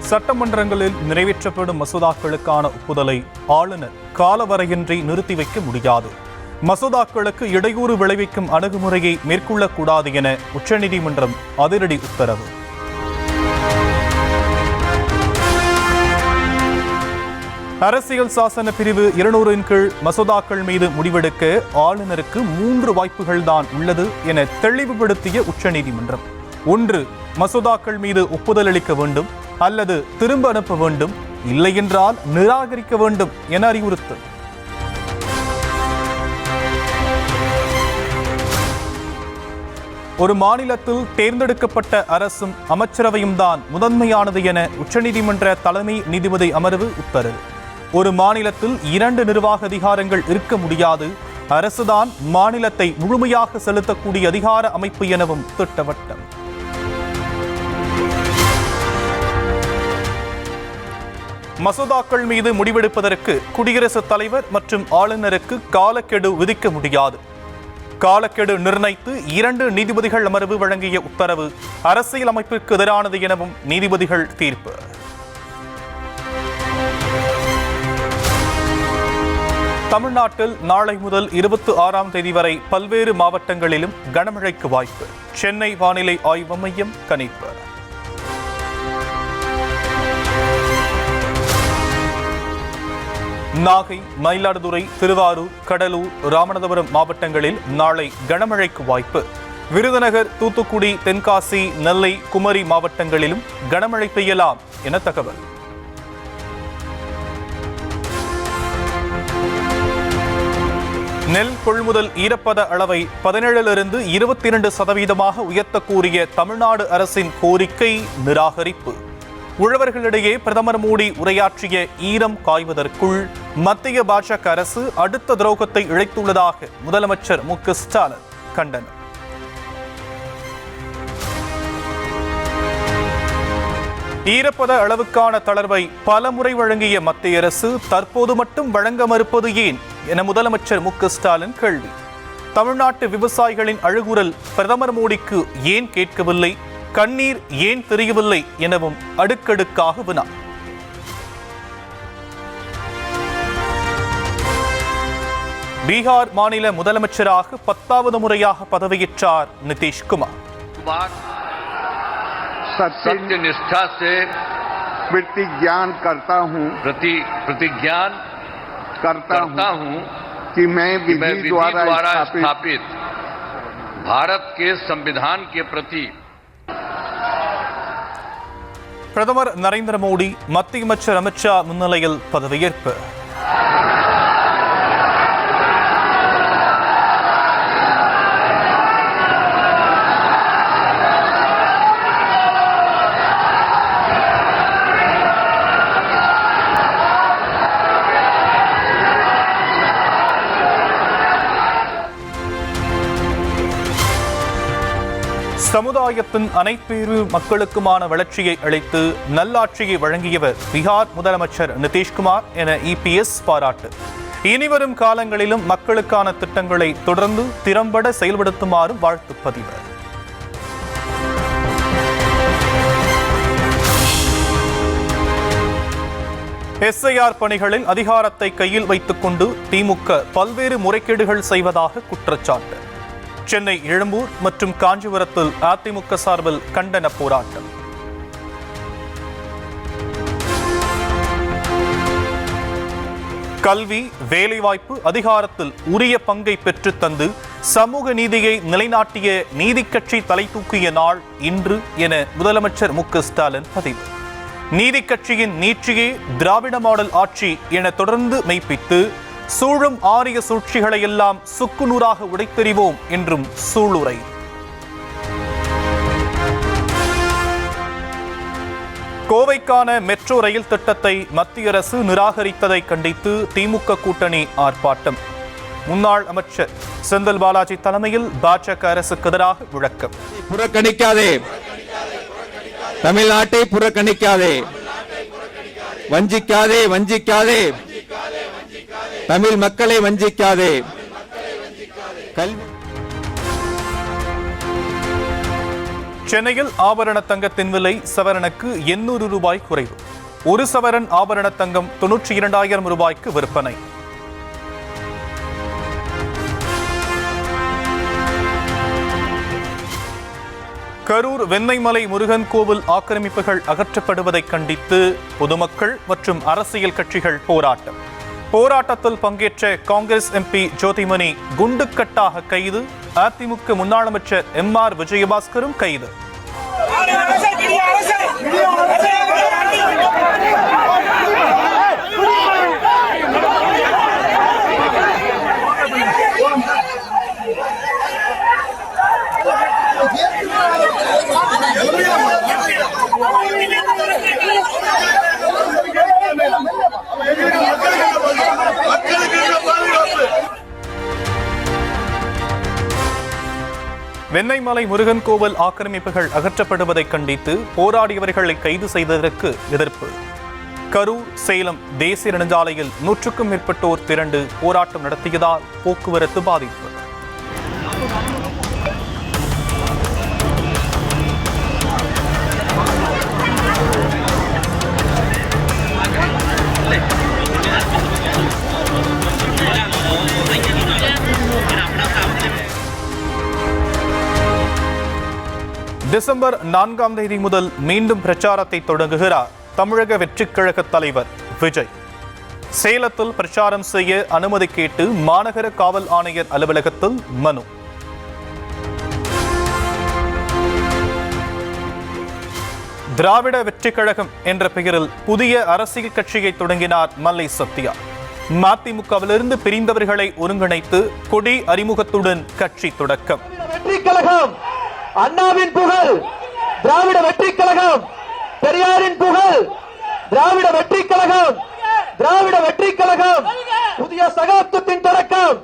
சட்டமன்றங்களில் நிறைவேற்றப்படும் மசோதாக்களுக்கான ஒப்புதலை ஆளுநர் காலவரையின்றி நிறுத்தி வைக்க முடியாது. மசோதாக்களுக்கு இடையூறு விளைவிக்கும் அணுகுமுறையை மேற்கொள்ளக்கூடாது என உச்சநீதிமன்றம் அதிரடி உத்தரவு. அரசியல் சாசன பிரிவு 200 கீழ் மசோதாக்கள் மீது முடிவெடுக்க ஆளுநருக்கு 3 வாய்ப்புகள் தான் உள்ளது என தெளிவுபடுத்திய உச்சநீதிமன்றம். 1. மசோதாக்கள் மீது ஒப்புதல் அளிக்க வேண்டும் அல்லது திரும்ப அனுப்ப வேண்டும், இல்லையென்றால் நிராகரிக்க வேண்டும் என அறிவுறுத்தல். ஒரு மாநிலத்தில் தேர்ந்தெடுக்கப்பட்ட அரசும் அமைச்சரவையும் தான் முதன்மையானது என உச்சநீதிமன்ற தலைமை நீதிபதி அமர்வு உத்தரவு. ஒரு மாநிலத்தில் 2 நிர்வாக அதிகாரங்கள் இருக்க முடியாது, அரசுதான் மாநிலத்தை முழுமையாக செலுத்தக்கூடிய அதிகார அமைப்பு எனவும் திட்டவட்டம். மசோதாக்கள் மீது முடிவெடுப்பதற்கு குடியரசுத் தலைவர் மற்றும் ஆளுநருக்கு காலக்கெடு விதிக்க முடியாது. காலக்கெடு நிர்ணயித்து 2 நீதிபதிகள் அமர்வு வழங்கிய உத்தரவு அரசியல் அமைப்பிற்கு எதிரானது எனவும் நீதிபதிகள் தீர்ப்பு. தமிழ்நாட்டில் நாளை முதல் 26ஆம் தேதி வரை பல்வேறு மாவட்டங்களிலும் கனமழைக்கு வாய்ப்பு. சென்னை வானிலை ஆய்வு மையம் கணிப்பு. நாகை, மயிலாடுதுறை, திருவாரூர், கடலூர், ராமநாதபுரம் மாவட்டங்களில் நாளை கனமழைக்கு வாய்ப்பு. விருதுநகர், தூத்துக்குடி, தென்காசி, நெல்லை, குமரி மாவட்டங்களிலும் கனமழை பெய்யலாம் என தகவல். நெல் கொள்முதல் ஈரப்பத அளவை 17 22% உயர்த்த கோரிய தமிழ்நாடு அரசின் கோரிக்கை நிராகரிப்பு. உழவர்களிடையே பிரதமர் மோடி உரையாற்றிய ஈரம் காய்வதற்குள் மத்திய பாஜக அரசு அடுத்த துரோகத்தை இழைத்துள்ளதாக முதலமைச்சர் மு.க. ஸ்டாலின் கண்டனம். ஈரப்பத அளவுக்கான தளர்வை பலமுறை வழங்கிய மத்திய அரசு தற்போது மட்டும் வழங்க மறுப்பது ஏன் என முதலமைச்சர் மு.க. ஸ்டாலின் கேள்வி. தமிழ்நாட்டு விவசாயிகளின் அழுகுரல் பிரதமர் மோடிக்கு ஏன் கேட்கவில்லை, கண்ணீர் ஏன் தெரியவில்லை எனவும் அடுக்கடுக்காக வினா. பீகார் மாநில முதலமைச்சராக 10வது முறையாக பதவியேற்றார் நிதிஷ்குமார். सत्यनिष्ठा से प्रतिज्ञान करता हूं कि मैं विधि द्वारा स्थापित भारत के संविधान के प्रति. பிரதமர் நரேந்திர மோடி மத்திய அமைச்சர் அமித் ஷா முன்னிலையில் பதவியேற்பு. சமுதாயத்தின் அனைத்து மக்களுக்குமான வளர்ச்சியை அளித்து நல்லாட்சியை வழங்கியவர் பீகார் முதலமைச்சர் நிதிஷ்குமார் என இபிஎஸ் பாராட்டு. இனிவரும் காலங்களிலும் மக்களுக்கான திட்டங்களை தொடர்ந்து திறம்பட செயல்படுத்துமாறு வாழ்த்து பதிவு. எஸ்ஐஆர் பணிகளில் அதிகாரத்தை கையில் வைத்துக் கொண்டு திமுக பல்வேறு முறைகேடுகள் செய்வதாக குற்றச்சாட்டு. சென்னை, எழும்பூர் மற்றும் காஞ்சிபுரத்தில் அதிமுக சார்பில் கண்டன போராட்டம். கல்வி, வேலைவாய்ப்பு, அதிகாரத்தில் உரிய பங்கை பெற்றுத் தந்து சமூக நீதியை நிலைநாட்டிய நீதிக் கட்சி தலை தூக்கிய நாள் இன்று என முதலமைச்சர் மு.க. ஸ்டாலின் பதிவு. நீதிக் கட்சியின் நீட்சியே திராவிட மாடல் ஆட்சி என தொடர்ந்து மெய்ப்பித்து சூழும் ஆரிய சூழ்ச்சிகளை எல்லாம் சுக்குநூறாக உடைத்தெறிவோம் என்றும் சூளுரை. கோவைக்கான மெட்ரோ ரயில் திட்டத்தை மத்திய அரசு நிராகரித்ததை கண்டித்து திமுக கூட்டணி ஆர்ப்பாட்டம். முன்னாள் அமைச்சர் செந்தில் பாலாஜி தலைமையில் பாஜக அரசுக்கு எதிராக முழக்கம். புறக்கணிக்காதே, தமிழ்நாட்டை புறக்கணிக்காதே, வஞ்சிக்காதே, வஞ்சிக்காதே, தமிழ் மக்களை வஞ்சிக்காதே. சென்னையில் ஆபரண தங்கத்தின் விலை சவரனுக்கு 800 ரூபாய் குறைவு. ஒரு சவரன் ஆபரண தங்கம் 92,000 ரூபாய்க்கு விற்பனை. கரூர் வெண்ணெய்மலை முருகன் கோவில் ஆக்கிரமிப்புகள் அகற்றப்படுவதை கண்டித்து பொதுமக்கள் மற்றும் அரசியல் கட்சிகள் போராட்டம். போராட்டத்தில் பங்கேற்ற காங்கிரஸ் எம்பி ஜோதிமணி குண்டுக்கட்டாக கைது. அதிமுக முன்னாள் அமைச்சர் MR விஜயபாஸ்கரும் கைது. வெண்ணெய்மலை முருகன் கோவில் ஆக்கிரமிப்புகள் அகற்றப்படுவதை கண்டித்து போராடியவர்களை கைது செய்ததற்கு எதிர்ப்பு. கரூர் சேலம் தேசிய நெடுஞ்சாலையில் 100க்கும் மேற்பட்டோர் திரண்டு போராட்டம் நடத்தியதால் போக்குவரத்து பாதிப்பு. டிசம்பர் 4ஆம் தேதி முதல் மீண்டும் பிரச்சாரத்தை தொடங்குகிறார் தமிழக வெற்றிக் கழக தலைவர் விஜய். சேலத்தில் பிரச்சாரம் செய்ய அனுமதி கேட்டு மாநகர காவல் ஆணையர் அலுவலகத்தில் மனு. திராவிட வெற்றிக் கழகம் என்ற பெயரில் புதிய அரசியல் கட்சியை தொடங்கினார் மல்லை சத்யா. மதிமுகவிலிருந்து பிரிந்தவர்களை ஒருங்கிணைத்து கொடி அறிமுகத்துடன் கட்சி தொடக்கம். அண்ணாவின் புகழ் திராவிட வெற்றிக் கழகம், பெரியாரின் புகழ் திராவிட வெற்றிக் கழகம், திராவிட வெற்றிக் கழகம் புதிய சகாப்தத்தின் தொடக்கம்.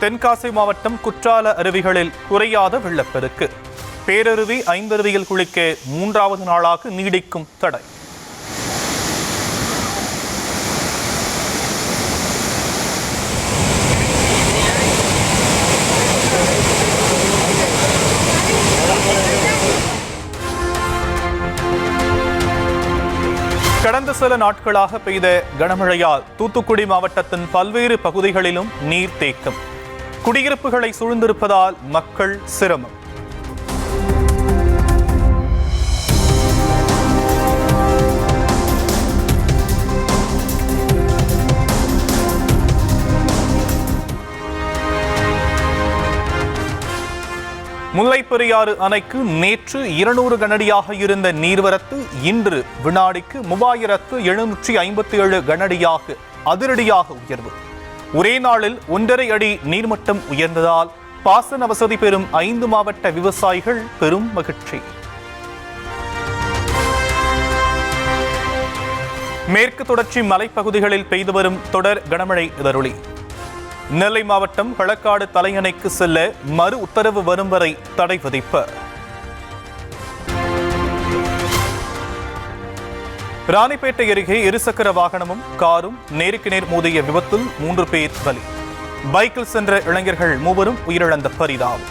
தென்காசி மாவட்டம் குற்றால அருவிகளில் குறையாத வெள்ளப்பெருக்கு. பேரருவி ஐந்தருவியில் குளிக்க 3வது நாளாக நீடிக்கும் தடை. கடந்த சில நாட்களாக பெய்த கனமழையால் தூத்துக்குடி மாவட்டத்தின் பல்வேறு பகுதிகளிலும் நீர்த்தேக்கம். குடியிருப்புகளை சூழ்ந்திருப்பதால் மக்கள் சிரமம். முல்லைப்பெரியாறு அணைக்கு நேற்று 200 கனஅடியாக இருந்த நீர்வரத்து இன்று வினாடிக்கு 3757 கனஅடியாக அதிரடியாக உயர்வு. ஒரே நாளில் 1.5 அடி நீர்மட்டம் உயர்ந்ததால் பாசன வசதி பெறும் 5 மாவட்ட விவசாயிகள் பெரும் மகிழ்ச்சி. மேற்கு தொடர்ச்சி மலைப்பகுதிகளில் பெய்து வரும் தொடர் கனமழை எதிரொலி. நெல்லை மாவட்டம் களக்காடு தலையணைக்கு செல்ல மறு உத்தரவு வரும் வரை தடை விதிப்பு. ராணிப்பேட்டை அருகே இருசக்கர வாகனமும் காரும் நேருக்கு நேர் மோதிய விபத்தில் 3 பேர் பலி. பைக்கில் சென்ற இளைஞர்கள் 3 உயிரிழந்த பரிதாபம்.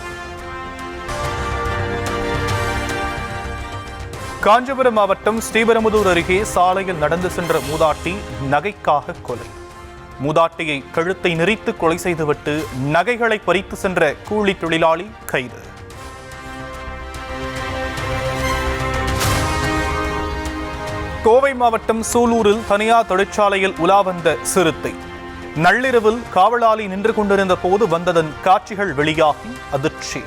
காஞ்சிபுரம் மாவட்டம் ஸ்ரீபெரும்புதூர் அருகே சாலையில் நடந்து சென்ற மூதாட்டி நகைக்காக கொலை. மூதாட்டியை கழுத்தை நெரித்து கொலை செய்துவிட்டு நகைகளை பறித்து சென்ற கூலி தொழிலாளி கைது. கோவை மாவட்டம் சூலூரில் தனியார் தொழிற்சாலையில் உலா வந்த சிறுத்தை. நள்ளிரவில் காவலாளி நின்று கொண்டிருந்த போது வந்ததன் காட்சிகள் வெளியாகி அதிர்ச்சி.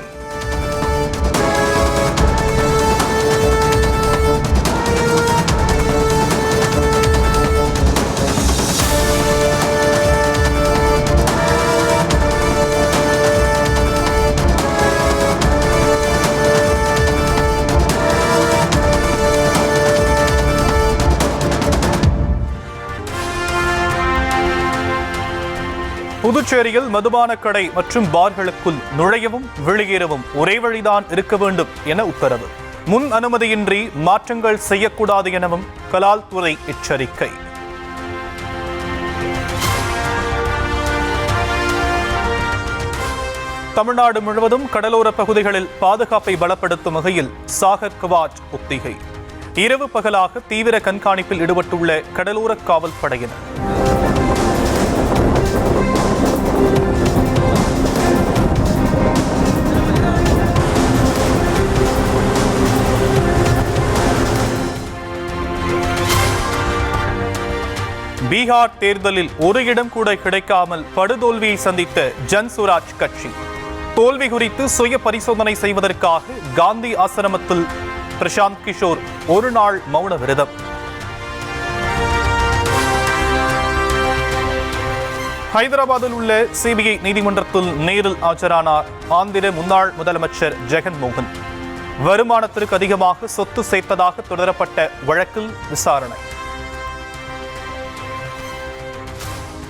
புதுச்சேரியில் மதுபான கடை மற்றும் பார்களுக்குள் நுழையவும் வெளியேறவும் ஒரே வழிதான் இருக்க வேண்டும் என உத்தரவு. முன் அனுமதியின்றி மாற்றங்கள் செய்யக்கூடாது எனவும் கலால் துறை எச்சரிக்கை. தமிழ்நாடு முழுவதும் கடலோர பகுதிகளில் பாதுகாப்பை பலப்படுத்தும் வகையில் சாகர் கவாச் ஒத்திகை. இரவு பகலாக தீவிர கண்காணிப்பில் ஈடுபட்டுள்ள கடலோர காவல் படையினர். பீகார் தேர்தலில் ஒரு இடம் கூட கிடைக்காமல் படுதோல்வியை சந்தித்த ஜன்சுராஜ் கட்சி தோல்வி குறித்து சுய பரிசோதனை செய்வதற்காக காந்தி ஆசிரமத்தில் பிரசாந்த் கிஷோர் ஒரு நாள் மௌன விரதம். ஹைதராபாத்தில் உள்ள சிபிஐ நீதிமன்றத்தில் நேரில் ஆஜரானார் ஆந்திர முன்னாள் முதலமைச்சர் ஜெகன்மோகன். வருமானத்திற்கு அதிகமாக சொத்து சேர்த்ததாக தொடரப்பட்ட வழக்கில் விசாரணை.